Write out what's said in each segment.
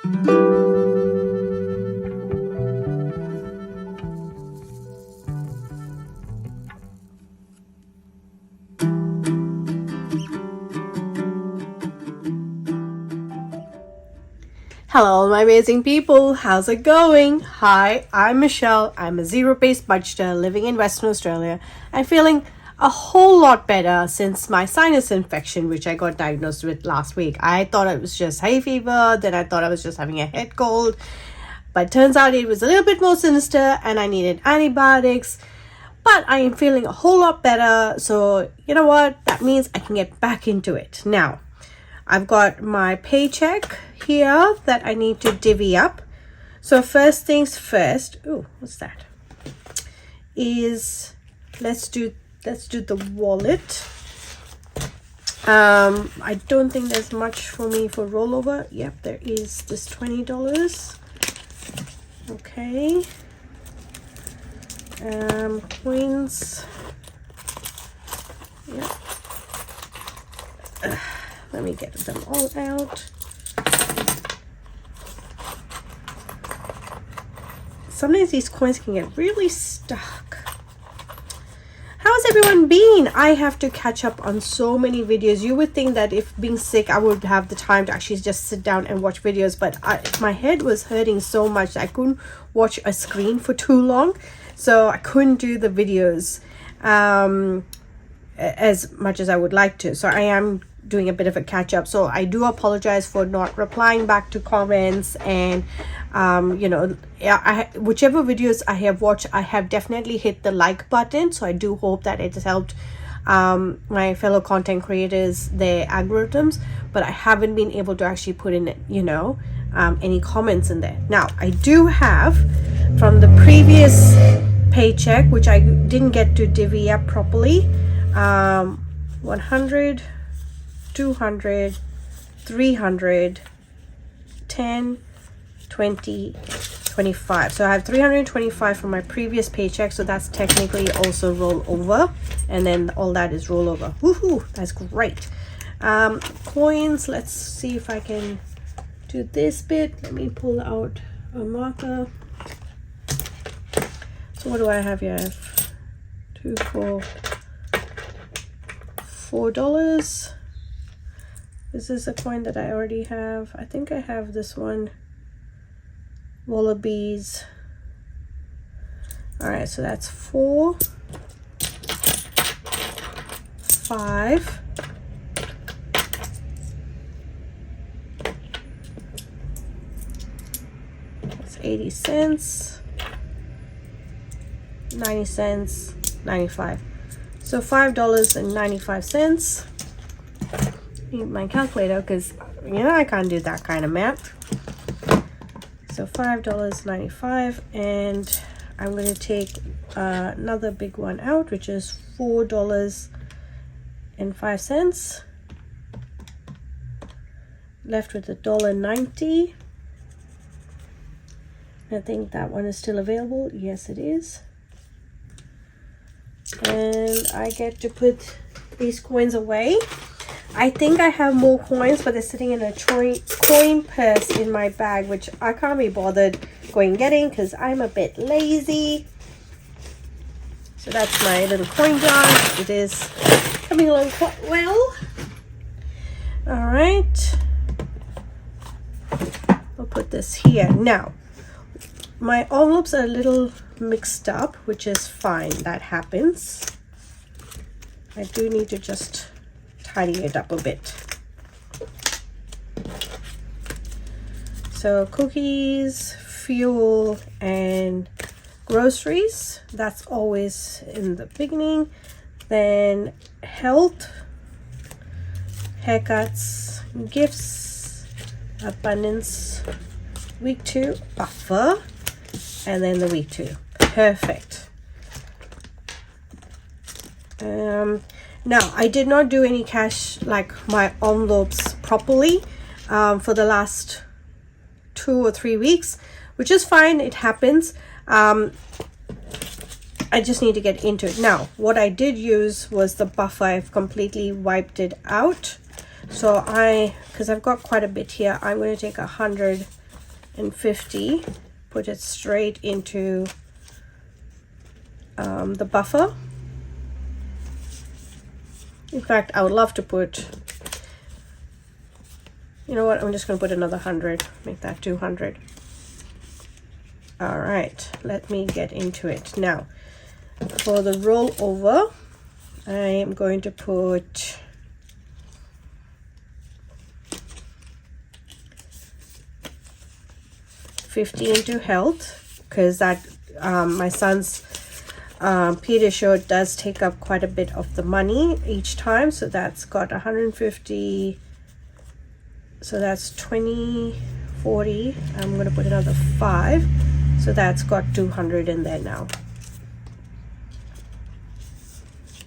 Hello, my amazing people. How's it going? Hi, I'm Michelle. I'm a zero-based budgeter living in Western Australia. I'm feeling a whole lot better since my sinus infection, which I got diagnosed with last week. I thought it was just hay fever, then I thought I was just having a head cold, but turns out it was a little bit more sinister and I needed antibiotics. But I am feeling a whole lot better, so you know what? That means I can get back into it. Now, I've got my paycheck here that I need to divvy up. So first things first, what's that? Let's do the wallet. I don't think there's much for me for rollover. Yep, there is this $20. Okay. Coins. Yep. Let me get them all out. Sometimes these coins can get really stuck. How's everyone been? I have to catch up on so many videos. You would think that if being sick, I would have the time to actually just sit down and watch videos, but my head was hurting so much that I couldn't watch a screen for too long. So I couldn't do the videos as much as I would like to. So I am doing a bit of a catch up, so I do apologize for not replying back to comments, and whichever videos I have watched, I have definitely hit the like button, so I do hope that it has helped my fellow content creators, their algorithms, but I haven't been able to actually put in any comments in there. Now I do have from the previous paycheck, which I didn't get to divvy up properly, 100, 200, 300, 10, 20, 25. So I have 325 from my previous paycheck, so that's technically also roll over, and then all that is rollover. Woohoo, that's great. Coins, let's see if I can do this bit. Let me pull out a marker. So what do I have here? I have $4. Is this a coin that I already have? I think I have this one. Wallabies. All right, so that's 4, 5, that's 80 cents, 90 cents, 95. So $5.95. Need my calculator because I can't do that kind of math. So $5.95, and I'm going to take another big one out, which is $4.05. Left with $1.90. I think that one is still available. Yes, it is. And I get to put these coins away. I think I have more coins, but they're sitting in a coin purse in my bag, which I can't be bothered going getting because I'm a bit lazy. So that's my little coin jar. It is coming along quite well. All right. I'll put this here. Now, my envelopes are a little mixed up, which is fine. That happens. I do need to just tidy it up a bit. So cookies, fuel, and groceries, that's always in the beginning. Then health, haircuts, gifts, abundance, week 2, buffer, and then the week 2. Perfect. Now I did not do any cash, like my envelopes properly for the last 2 or 3 weeks, which is fine. It happens. I just need to get into it. Now what I did use was the buffer. I've completely wiped it out. So because I've got quite a bit here, I'm going to take 100 and 50, put it straight into the buffer. In fact, I would love to put, you know what, I'm just going to put another 100, make that 200. All right, let me get into it. Now, for the rollover, I am going to put $50 into health, because that my son's pediasure does take up quite a bit of the money each time. So that's got 150. So that's 20, 40. I'm going to put another 5. So that's got 200 in there now.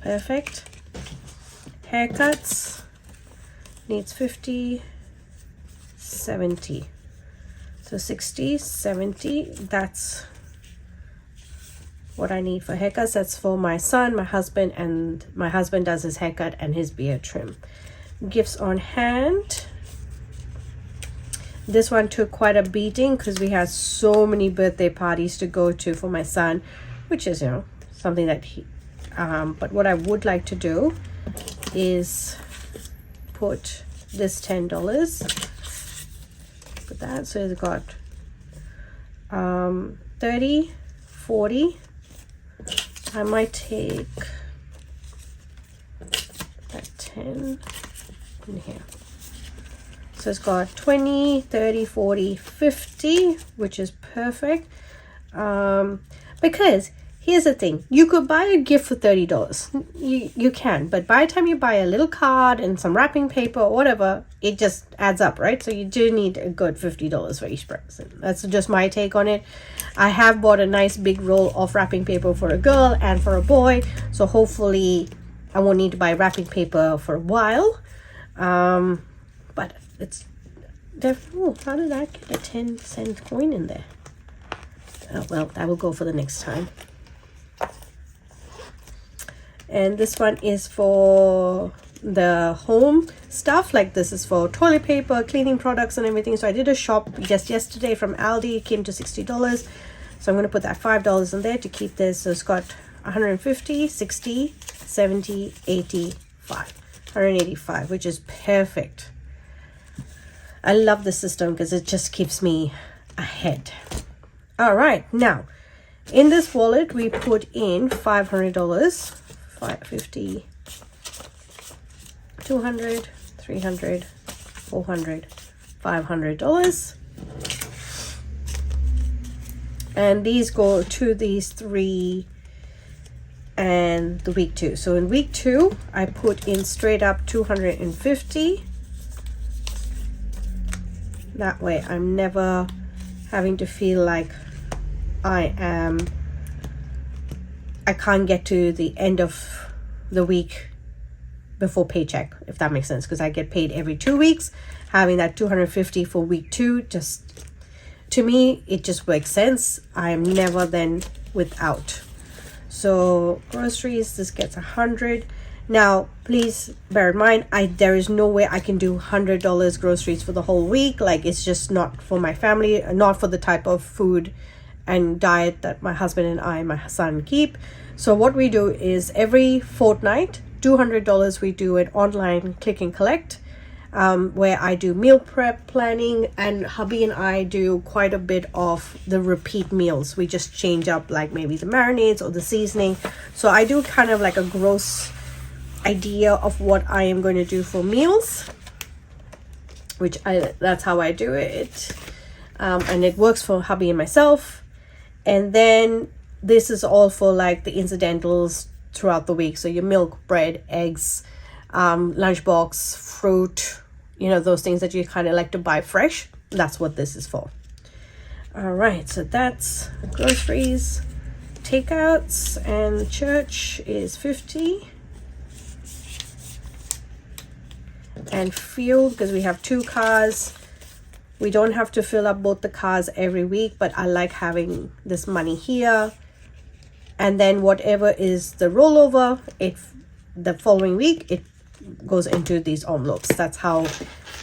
Perfect. Haircuts needs 50, 70. So 60, 70, that's what I need for haircuts. That's for my son, my husband, and my husband does his haircut and his beard trim. Gifts on hand. This one took quite a beating because we had so many birthday parties to go to for my son, which is, you know, something that he, but what I would like to do is put this $10. Put that, so it's got 30, 40. I might take that 10 in here. So it's got 20, 30, 40, 50, which is perfect. Because here's the thing, you could buy a gift for $30. You can, but by the time you buy a little card and some wrapping paper or whatever, it just adds up, right? So you do need a good $50 for each person. That's just my take on it. I have bought a nice big roll of wrapping paper for a girl and for a boy, so hopefully I won't need to buy wrapping paper for a while. But it's definitely, how did I get a 10-cent coin in there? Oh, well, that will go for the next time. And this one is for the home stuff, like this is for toilet paper, cleaning products and everything. So I did a shop just yesterday from Aldi. It came to $60. So I'm going to put that $5 in there to keep this. So it's got 150, 60, 70, 85, 185, which is perfect. I love the system because it just keeps me ahead. All right, now in this wallet we put in $500, 550, 200, 300, 400, $500, and these go to these three and the week 2. So in week 2 I put in straight up 250. That way I'm never having to feel like I can't get to the end of the week before paycheck, if that makes sense, because I get paid every 2 weeks. Having that 250 for week 2, just to me it just makes sense. I am never then without. So groceries, this gets 100. Now please bear in mind, there is no way I can do $100 groceries for the whole week. Like, it's just not for my family, not for the type of food and diet that my husband and my son keep. So what we do is every fortnight, $200, we do it online click and collect, where I do meal prep planning, and hubby and I do quite a bit of the repeat meals. We just change up like maybe the marinades or the seasoning. So I do kind of like a gross idea of what I am going to do for meals, that's how I do it. And it works for hubby and myself. And then this is all for like the incidentals throughout the week. So your milk, bread, eggs, lunchbox, fruit, you know, those things that you kind of like to buy fresh. That's what this is for. All right, so that's groceries. Takeouts and church is 50. And fuel, because we have 2 cars. We don't have to fill up both the cars every week, but I like having this money here. And then whatever is the rollover, the following week, it goes into these envelopes. That's how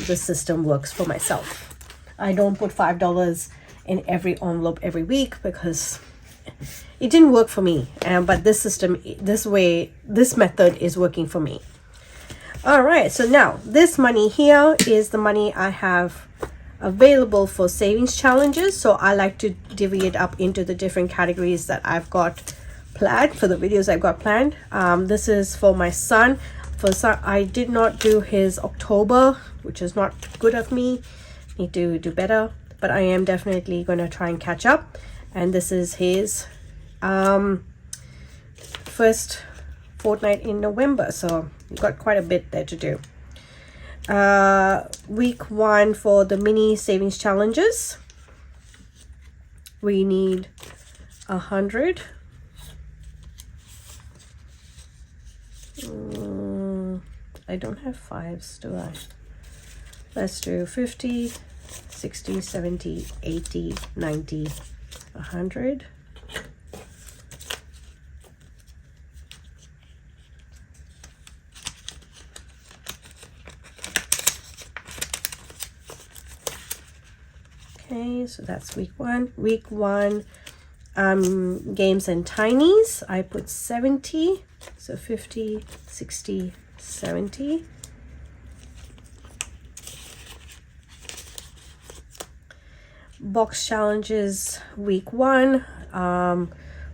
the system works for myself. I don't put $5 in every envelope every week because it didn't work for me. But this method is working for me. All right, so now this money here is the money I have available for savings challenges. So I like to divvy it up into the different categories that I've got planned for the videos I've got planned. This is for my son. I did not do his October, which is not good of me. Need to do better, but I am definitely going to try and catch up. And this is his first fortnight in November, so we've got quite a bit there to do. Week 1 for the mini savings challenges, we need 100. I don't have 5s, do I? Let's do 50, 60, 70, 80, 90, 100. Okay, so that's week 1. Week 1, games and tinies. I put 70, so 50, 60, 70. Box challenges, week 1.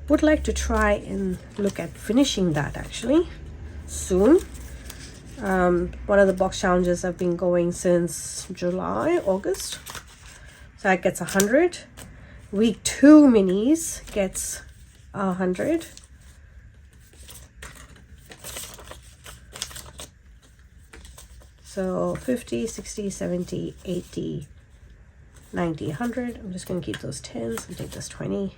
Would like to try and look at finishing that actually soon. One of the box challenges have been going since July, August. So that gets 100. Week 2 minis gets 100. So 50, 60, 70, 80, 90, 100. I'm just going to keep those 10s and take this 20.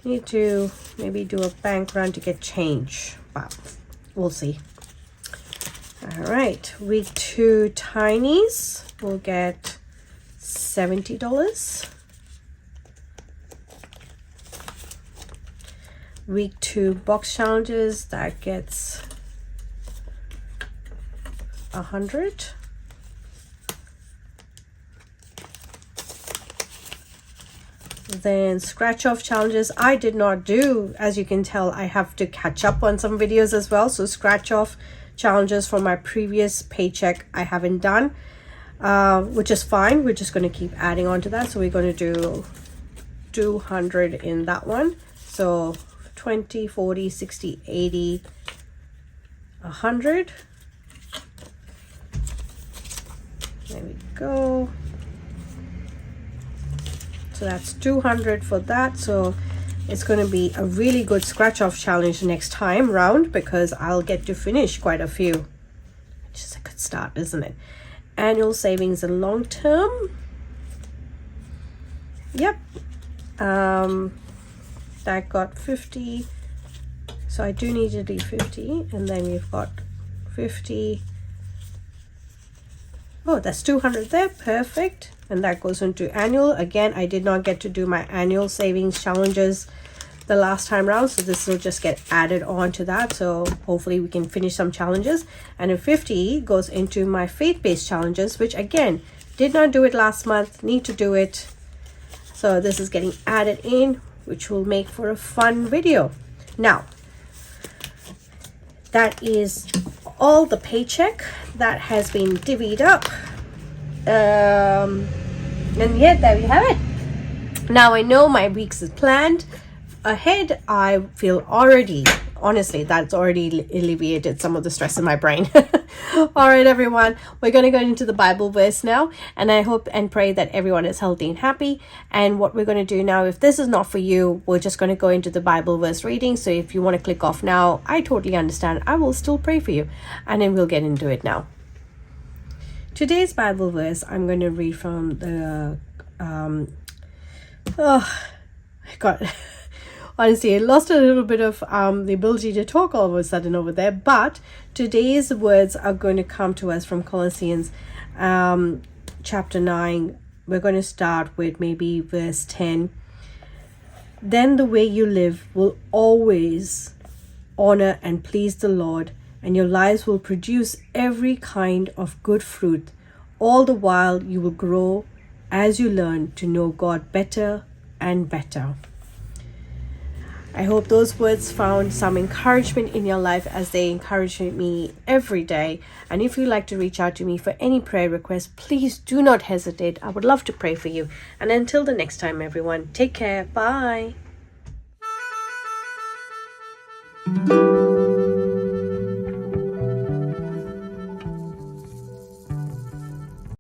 Need to maybe do a bank run to get change, but we'll see. All right, week 2 tinies will get $70. Week 2 box challenges, that gets 100. Then scratch off challenges I did not do. As you can tell, I have to catch up on some videos as well. So scratch off challenges from my previous paycheck I haven't done, which is fine. We're just going to keep adding on to that. So we're going to do 200 in that one. So 20, 40, 60, 80, 100. There we go. So that's 200 for that. So it's going to be a really good scratch off challenge next time round because I'll get to finish quite a few, which is a good start, isn't it? Annual savings and long term. Yep. That got 50. So I do need to do 50, and then we've got 50. Oh, that's 200 there. Perfect. And that goes into annual. Again, I did not get to do my annual savings challenges the last time around, so this will just get added on to that. So hopefully we can finish some challenges. And then 50 goes into my faith-based challenges, which again, did not do it last month, need to do it. So this is getting added in, which will make for a fun video. Now, that is all the paycheck that has been divvied up. And yeah, there we have it. Now I know my weeks is planned ahead. I feel already, honestly, that's already alleviated some of the stress in my brain. All right, everyone, we're going to go into the Bible verse now, and I hope and pray that everyone is healthy and happy. And what we're going to do now, if this is not for you, we're just going to go into the Bible verse reading. So if you want to click off now, I totally understand. I will still pray for you, and then we'll get into it now. Today's Bible verse, I'm going to read from the honestly, I lost a little bit of the ability to talk all of a sudden over there, but today's words are going to come to us from Colossians chapter 9. We're going to start with maybe verse 10. Then the way you live will always honor and please the Lord, and your lives will produce every kind of good fruit all the while you will grow as you learn to know God better and better. I hope those words found some encouragement in your life as they encourage me every day. And if you'd like to reach out to me for any prayer requests, please do not hesitate. I would love to pray for you. And until the next time, everyone, take care. Bye.